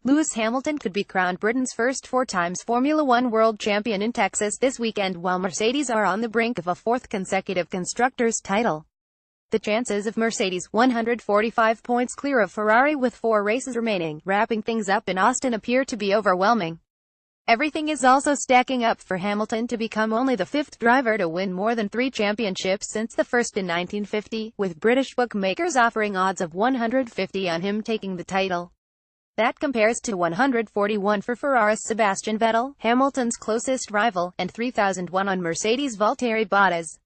Lewis Hamilton could be crowned Britain's first four-times Formula One world champion in Texas this weekend, while Mercedes are on the brink of a fourth consecutive constructors' title. The chances of Mercedes, 145 points clear of Ferrari with 4 races remaining, wrapping things up in Austin, appear to be overwhelming. Everything is also stacking up for Hamilton to become only the 5th driver to win more than 3 championships since the first in 1950, with British bookmakers offering odds of 150 on him taking the title. That compares to 141 for Ferrari's Sebastian Vettel, Hamilton's closest rival, and 3001 on Mercedes' Valtteri Bottas.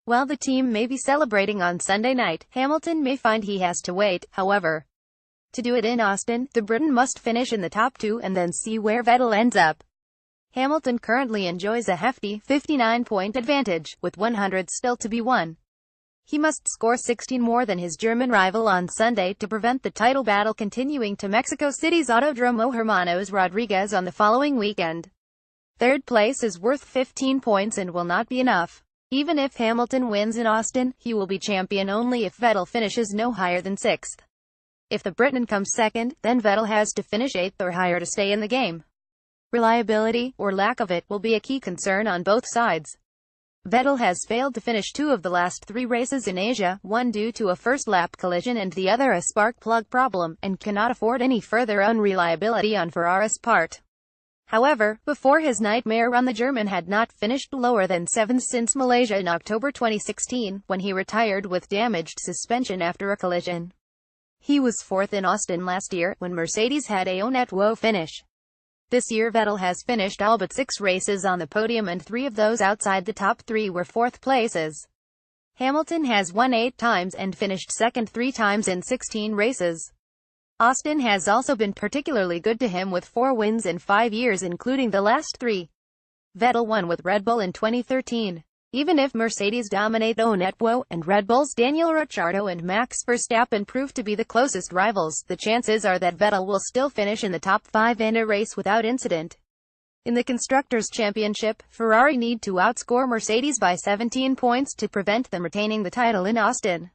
While the team may be celebrating on Sunday night, Hamilton may find he has to wait, however. To do it in Austin, the Briton must finish in the top 2 and then see where Vettel ends up. Hamilton currently enjoys a hefty 59-point advantage, with 100 still to be won. He must score 16 more than his German rival on Sunday to prevent the title battle continuing to Mexico City's Autódromo Hermanos Rodriguez on the following weekend. Third place is worth 15 points and will not be enough. Even if Hamilton wins in Austin, he will be champion only if Vettel finishes no higher than 6th. If the Briton comes second, then Vettel has to finish 8th or higher to stay in the game. Reliability, or lack of it, will be a key concern on both sides. Vettel has failed to finish 2 of the last 3 races in Asia, one due to a first-lap collision and the other a spark plug problem, and cannot afford any further unreliability on Ferrari's part. However, before his nightmare run, the German had not finished lower than 7th since Malaysia in October 2016, when he retired with damaged suspension after a collision. He was 4th in Austin last year, when Mercedes had a Onetwo finish. This year Vettel has finished all but 6 races on the podium, and 3 of those outside the top 3 were 4th places. Hamilton has won 8 times and finished second 3 times in 16 races. Austin has also been particularly good to him with 4 wins in 5 years, including the last 3. Vettel won with Red Bull in 2013. Even if Mercedes dominate Onetwo, and Red Bull's Daniel Ricciardo and Max Verstappen prove to be the closest rivals, the chances are that Vettel will still finish in the top 5 in a race without incident. In the Constructors' Championship, Ferrari need to outscore Mercedes by 17 points to prevent them retaining the title in Austin.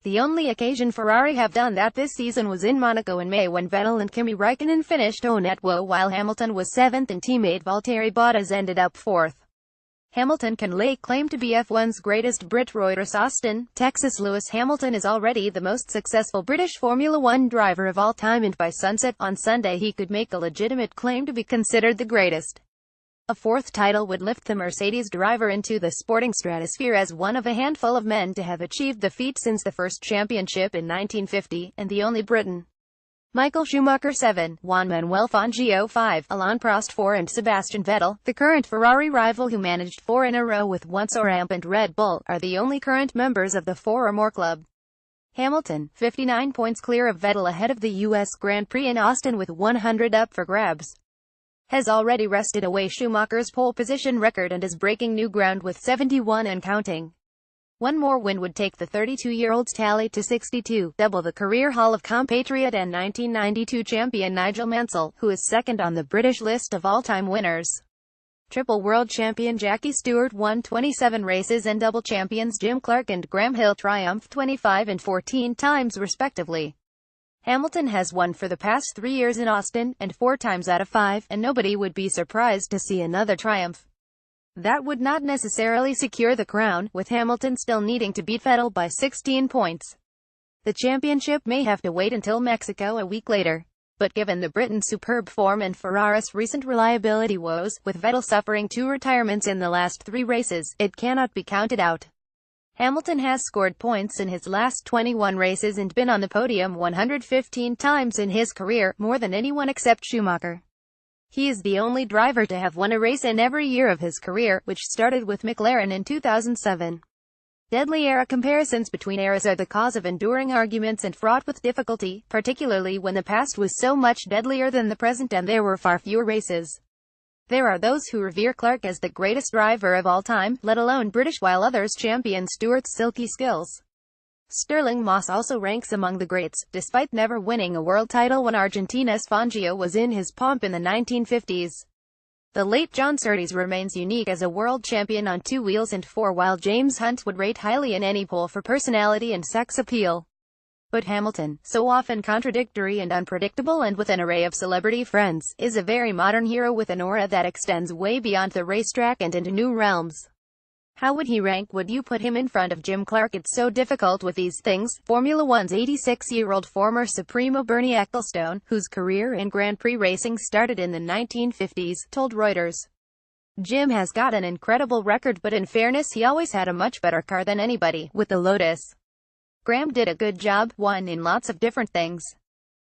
The only occasion Ferrari have done that this season was in Monaco in May, when Vettel and Kimi Räikkönen finished Onetwo while Hamilton was 7th and teammate Valtteri Bottas ended up 4th. Hamilton can lay claim to be F1's greatest Brit. Reuters. Austin, Texas. Lewis Hamilton is already the most successful British Formula One driver of all time, and by sunset on Sunday he could make a legitimate claim to be considered the greatest. A 4th title would lift the Mercedes driver into the sporting stratosphere as one of a handful of men to have achieved the feat since the first championship in 1950, and the only Briton. Michael Schumacher 7, Juan Manuel Fangio 5, Alain Prost 4, and Sebastian Vettel, the current Ferrari rival who managed 4 in a row with once a rampant Red Bull, are the only current members of the 4 or more club. Hamilton, 59 points clear of Vettel ahead of the U.S. Grand Prix in Austin with 100 up for grabs, has already wrested away Schumacher's pole position record and is breaking new ground with 71 and counting. One more win would take the 32-year-old's tally to 62, double the career Hall of compatriot and 1992 champion Nigel Mansell, who is second on the British list of all-time winners. Triple world champion Jackie Stewart won 27 races, and double champions Jim Clark and Graham Hill triumphed 25 and 14 times respectively. Hamilton has won for the past 3 years in Austin, and 4 times out of 5, and nobody would be surprised to see another triumph. That would not necessarily secure the crown, with Hamilton still needing to beat Vettel by 16 points. The championship may have to wait until Mexico a week later. But given the Briton's superb form and Ferrari's recent reliability woes, with Vettel suffering 2 retirements in the last 3 races, it cannot be counted out. Hamilton has scored points in his last 21 races and been on the podium 115 times in his career, more than anyone except Schumacher. He is the only driver to have won a race in every year of his career, which started with McLaren in 2007. Deadly era comparisons between eras are the cause of enduring arguments and fraught with difficulty, particularly when the past was so much deadlier than the present and there were far fewer races. There are those who revere Clark as the greatest driver of all time, let alone British, while others champion Stewart's silky skills. Stirling Moss also ranks among the greats, despite never winning a world title when Argentina's Fangio was in his pomp in the 1950s. The late John Surtees remains unique as a world champion on 2 wheels and 4, while James Hunt would rate highly in any poll for personality and sex appeal. But Hamilton, so often contradictory and unpredictable and with an array of celebrity friends, is a very modern hero with an aura that extends way beyond the racetrack and into new realms. How would he rank? Would you put him in front of Jim Clark? It's so difficult with these things. Formula One's 86-year-old former Supremo Bernie Ecclestone, whose career in Grand Prix racing started in the 1950s, told Reuters, "Jim has got an incredible record, but in fairness he always had a much better car than anybody, with the Lotus. Graham did a good job, won in lots of different things.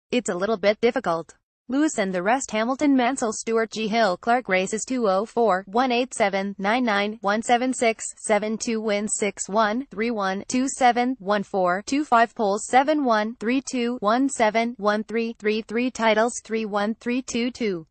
It's a little bit difficult. Lewis and the rest: Hamilton, Mansell, Stewart, G. Hill, Clark races 204-187-99-176-72 wins 6-1-3-1-2-7-1-4-2-5 poles 7-1-3-2-1-7-1-3-3-3 titles 3-1-3-2-2.